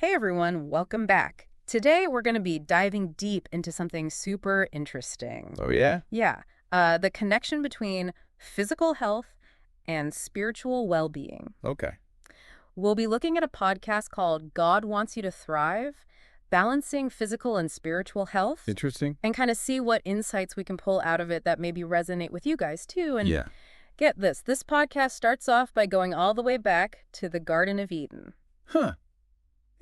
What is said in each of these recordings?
Hey everyone, welcome back. Today we're going to be diving deep into something super interesting. Oh, yeah? Yeah, the connection between physical health and spiritual well-being. Okay. We'll be looking at a podcast called God Wants You to Thrive, balancing physical and spiritual health, Interesting. and kind of see what insights we can pull out of it that maybe resonate with you guys too. And Yeah. get this podcast starts off by going all the way back to the Garden of Eden. Huh.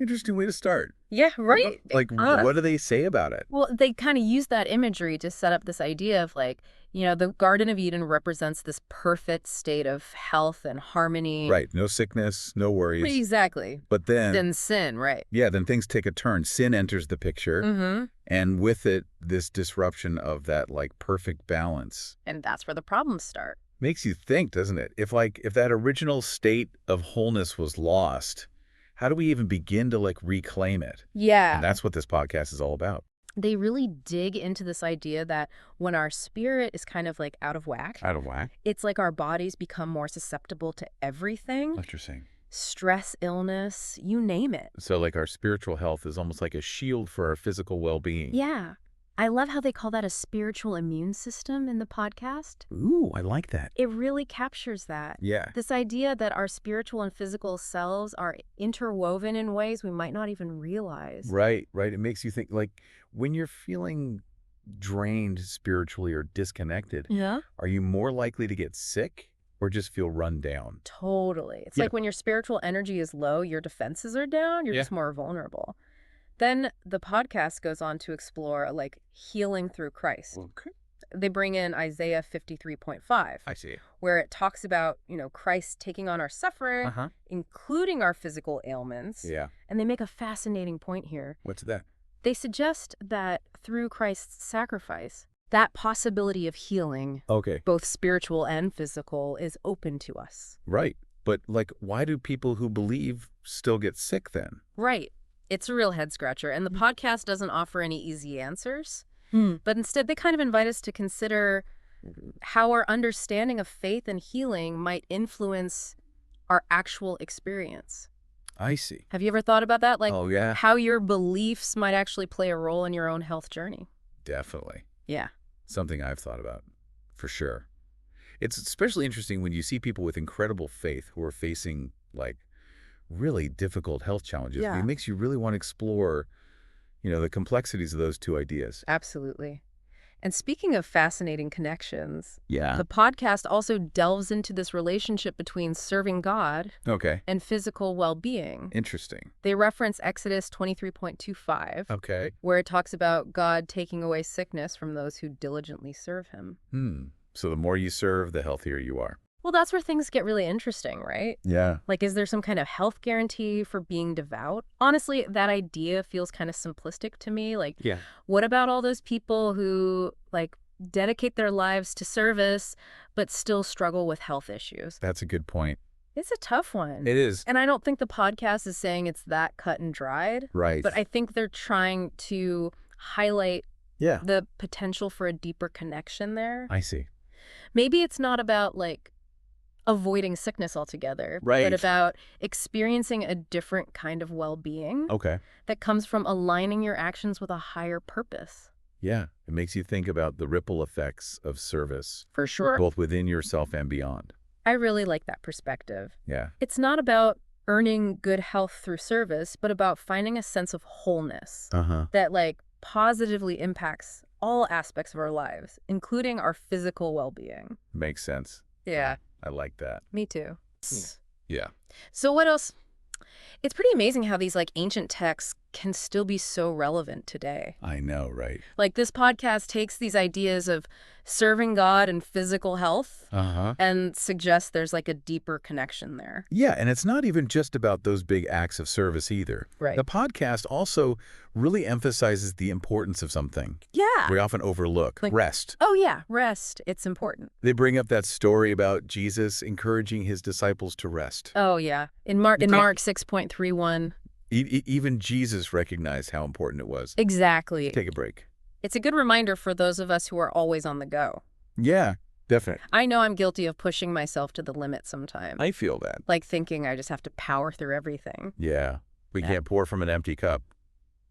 Interesting way to start. Yeah, right. What do they say about it? Well, they kind of use that imagery to set up this idea of the Garden of Eden represents this perfect state of health and harmony. Right. No sickness, no worries. Exactly. But then, Then sin, right? then things take a turn. Sin enters the picture. Mm-hmm. And with it, this disruption of that, perfect balance. And that's where the problems start. Makes you think, doesn't it? If that original state of wholeness was lost, how do we even begin to, reclaim it? Yeah. And that's what this podcast is all about. They really dig into this idea that when our spirit is kind of out of whack, Out of whack? it's like our bodies become more susceptible to everything. What you're saying. Stress, illness, you name it. So, our spiritual health is almost like a shield for our physical well-being. Yeah. I love how they call that a spiritual immune system in the podcast. Ooh, I like that. It really captures that. Yeah. This idea that our spiritual and physical selves are interwoven in ways we might not even realize. Right. It makes you think, when you're feeling drained spiritually or disconnected, Yeah. are you more likely to get sick or just feel run down? Totally. It's Yeah. like when your spiritual energy is low, your defenses are down, you're Yeah. just more vulnerable. Then the podcast goes on to explore healing through Christ. Okay. They bring in Isaiah 53.5, I see. where it talks about, Christ taking on our suffering, Uh-huh. including our physical ailments. Yeah. And they make a fascinating point here. What's that? They suggest that through Christ's sacrifice, that possibility of healing, Okay. both spiritual and physical, is open to us. Right. But, why do people who believe still get sick then? Right. It's a real head scratcher. And the podcast doesn't offer any easy answers. Hmm. But instead, they kind of invite us to consider how our understanding of faith and healing might influence our actual experience. I see. Have you ever thought about that? Oh, yeah. How your beliefs might actually play a role in your own health journey? Definitely. Yeah. Something I've thought about, for sure. It's especially interesting when you see people with incredible faith who are facing, really difficult health challenges. Yeah. It makes you really want to explore, the complexities of those two ideas. Absolutely. And speaking of fascinating connections, Yeah. the podcast also delves into this relationship between serving God Okay. and physical well-being. Interesting. They reference Exodus 23.25, Okay. where it talks about God taking away sickness from those who diligently serve him. So the more you serve, the healthier you are. Well, that's where things get really interesting, right? Yeah. Is there some kind of health guarantee for being devout? Honestly, that idea feels kind of simplistic to me. Yeah. What about all those people who, dedicate their lives to service, but still struggle with health issues? That's a good point. It's a tough one. It is. And I don't think the podcast is saying it's that cut and dried. Right. But I think they're trying to highlight Yeah. the potential for a deeper connection there. I see. Maybe it's not about, avoiding sickness altogether, Right. but about experiencing a different kind of well-being Okay. that comes from aligning your actions with a higher purpose. Yeah. It makes you think about the ripple effects of service, For sure. both within yourself and beyond. I really like that perspective. Yeah. It's not about earning good health through service, but about finding a sense of wholeness Uh-huh. that, positively impacts all aspects of our lives, including our physical well-being. Makes sense. Yeah, I like that. me too. Yeah. So what else? It's pretty amazing how these ancient texts can still be so relevant today. I know, right? This podcast takes these ideas of serving God and physical health Uh-huh. and suggests there's a deeper connection there. Yeah, and it's not even just about those big acts of service either. Right. The podcast also really emphasizes the importance of something Yeah. we often overlook, rest. Oh yeah, rest. It's important. They bring up that story about Jesus encouraging his disciples to rest. Oh yeah. In Mark 6.31. Even Jesus recognized how important it was. Exactly. Take a break. It's a good reminder for those of us who are always on the go. Yeah, definitely. I know I'm guilty of pushing myself to the limit sometimes. I feel that. Thinking I just have to power through everything. Yeah. We Yeah. can't pour from an empty cup.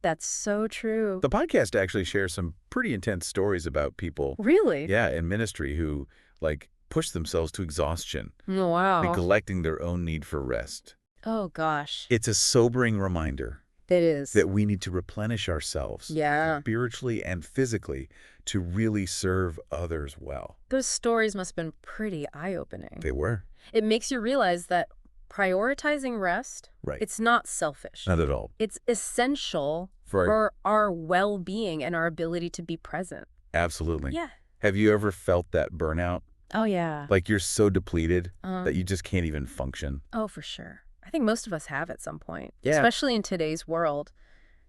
That's so true. The podcast actually shares some pretty intense stories about people, Really? yeah, in ministry who, like, push themselves to exhaustion, Oh, wow. neglecting their own need for rest. Oh, gosh. It's a sobering reminder It is. that we need to replenish ourselves Yeah. spiritually and physically to really serve others well. Those stories must have been pretty eye-opening. They were. It makes you realize that prioritizing rest, Right. it's not selfish. Not at all. It's essential For for our well-being and our ability to be present. absolutely. Yeah. Have you ever felt that burnout? Oh, yeah. Like you're so depleted Uh, that you just can't even function? oh, for sure. I think most of us have at some point, Yeah. especially in today's world.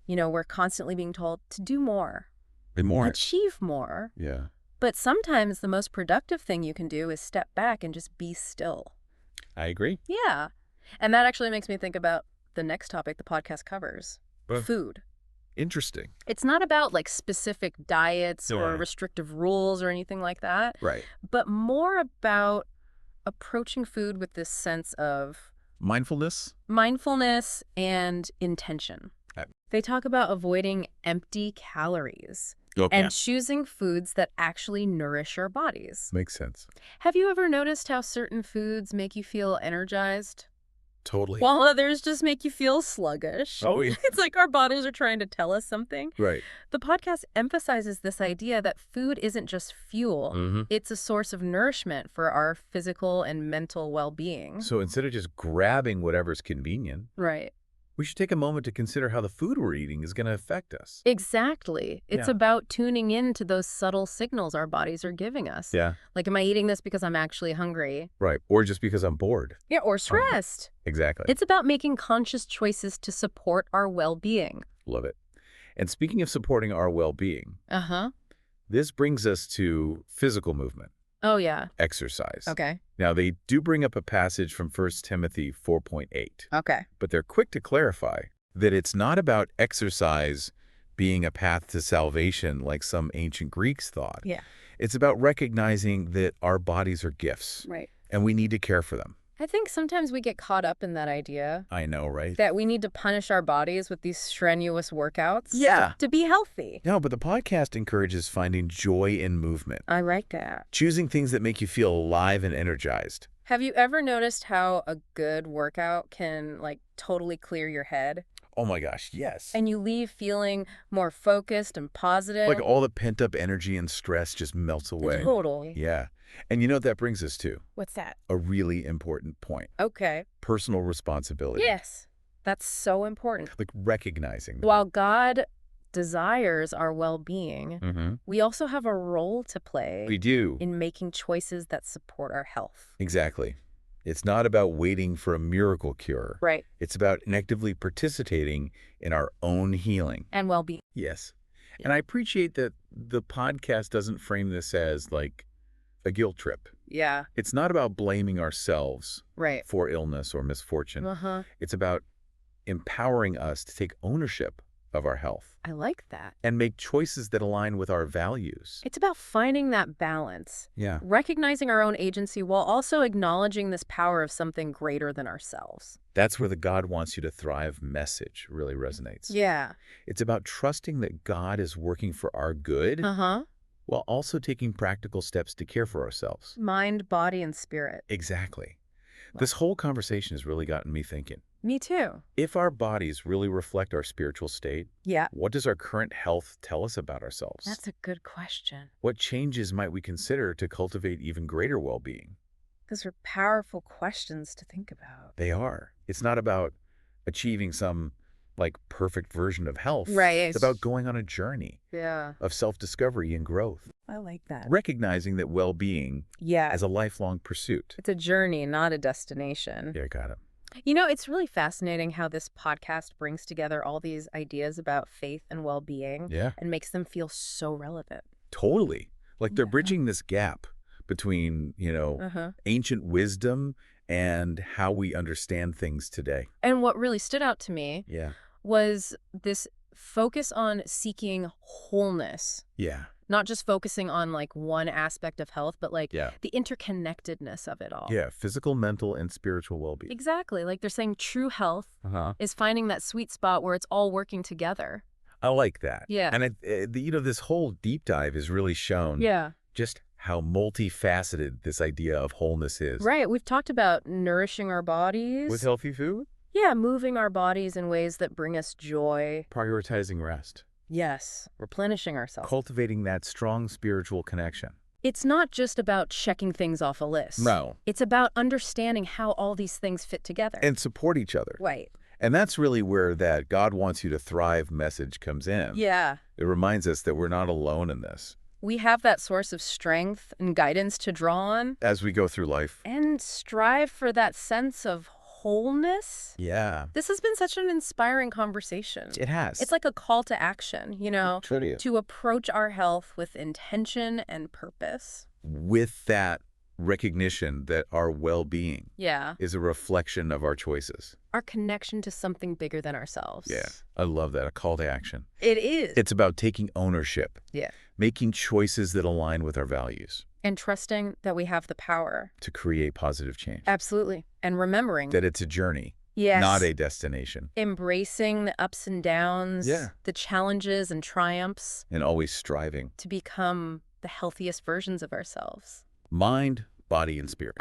You know, we're constantly being told to do more, And more. achieve more. Yeah. But sometimes the most productive thing you can do is step back and just be still. I agree. Yeah. And that actually makes me think about the next topic the podcast covers, food. Interesting. It's not about like specific diets or Yeah. restrictive rules or anything like that, Right. but more about approaching food with this sense of Mindfulness? mindfulness and intention. Okay. They talk about avoiding empty calories Okay. and choosing foods that actually nourish our bodies. Makes sense. Have you ever noticed how certain foods make you feel energized, Totally. while others just make you feel sluggish? Oh, yeah. It's like our bodies are trying to tell us something. Right. The podcast emphasizes this idea that food isn't just fuel. Mm-hmm. It's a source of nourishment for our physical and mental well-being. So instead of just grabbing whatever's convenient, Right. we should take a moment to consider how the food we're eating is going to affect us. Exactly. It's Yeah. about tuning in to those subtle signals our bodies are giving us. Yeah. Like, am I eating this because I'm actually hungry? Right. Or just because I'm bored. Yeah, or stressed. Exactly. It's about making conscious choices to support our well-being. Love it. And speaking of supporting our well-being, Uh-huh. this brings us to physical movement, Oh, yeah. exercise. Okay. Now, they do bring up a passage from 1 Timothy 4.8, Okay. but they're quick to clarify that it's not about exercise being a path to salvation like some ancient Greeks thought. Yeah. It's about recognizing that our bodies are gifts Right. and we need to care for them. I think sometimes we get caught up in that idea I know, right? that we need to punish our bodies with these strenuous workouts Yeah. to be healthy. No, but the podcast encourages finding joy in movement, I like that. choosing things that make you feel alive and energized. Have you ever noticed how a good workout can, like, totally clear your head? Oh my gosh, yes. And you leave feeling more focused and positive? Like all the pent-up energy and stress just melts away. Totally. Yeah. And you know what that brings us to? What's that? A really important point. Okay. Personal responsibility. Yes. That's so important. Like recognizing that. While God desires our well-being, Mm-hmm. we also have a role to play We do. in making choices that support our health. Exactly. It's not about waiting for a miracle cure. Right. It's about actively participating in our own healing. And well-being. Yes. And I appreciate that the podcast doesn't frame this as like a guilt trip. Yeah. It's not about blaming ourselves Right. for illness or misfortune. Uh-huh. It's about empowering us to take ownership of our health I like that. and make choices that align with our values. It's about finding that balance, Yeah. recognizing our own agency while also acknowledging this power of something greater than ourselves. That's where the God wants you to thrive message really resonates. Yeah. It's about trusting that God is working for our good Uh-huh. while also taking practical steps to care for ourselves. Mind, body, and spirit. Exactly. Wow. This whole conversation has really gotten me thinking. Me too. If our bodies really reflect our spiritual state, Yeah. what does our current health tell us about ourselves? That's a good question. What changes might we consider to cultivate even greater well-being? Those are powerful questions to think about. They are. It's not about achieving some like perfect version of health. Right. It's about going on a journey Yeah. of self-discovery and growth, I like that. recognizing that well-being Yeah. as a lifelong pursuit. It's a journey, not a destination. Yeah, got it. You know, it's really fascinating how this podcast brings together all these ideas about faith and well-being Yeah, and makes them feel so relevant. totally. Like they're Yeah. bridging this gap between, Uh-huh. ancient wisdom and how we understand things today. And what really stood out to me Yeah. was this focus on seeking wholeness, Yeah. Not just focusing on like one aspect of health, but like Yeah. the interconnectedness of it all. Yeah, physical, mental, and spiritual well-being. Exactly. Like they're saying true health Uh-huh. is finding that sweet spot where it's all working together. I like that. Yeah. And this whole deep dive has really shown Yeah. just how multifaceted this idea of wholeness is. Right. We've talked about nourishing our bodies. With healthy food, Yeah, moving our bodies in ways that bring us joy. prioritizing rest, Yes, replenishing ourselves. cultivating that strong spiritual connection. It's not just about checking things off a list. No. It's about understanding how all these things fit together. And support each other. Right. And that's really where that God wants you to thrive message comes in. Yeah. It reminds us that we're not alone in this We have that source of strength and guidance to draw on as we go through life. and strive for that sense of wholeness. Yeah, This has been such an inspiring conversation. it has. It's like a call to action, Truly. to approach our health with intention and purpose. With that recognition that our well-being Yeah. is a reflection of our choices. Our connection to something bigger than ourselves. Yeah, I love that. A call to action. It is. It's about taking ownership, Yeah. making choices that align with our values And trusting that we have the power. to create positive change. Absolutely. And remembering. That it's a journey, Yes. not a destination. Embracing the ups and downs. Yeah. The challenges and triumphs And always striving. to become the healthiest versions of ourselves. Mind, body, and spirit.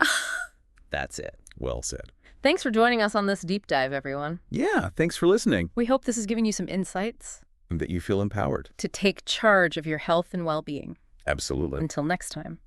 That's it. Well said. Thanks for joining us on this deep dive, everyone. Yeah, thanks for listening. We hope this is giving you some insights And that you feel empowered. to take charge of your health and well-being. Absolutely. Until next time.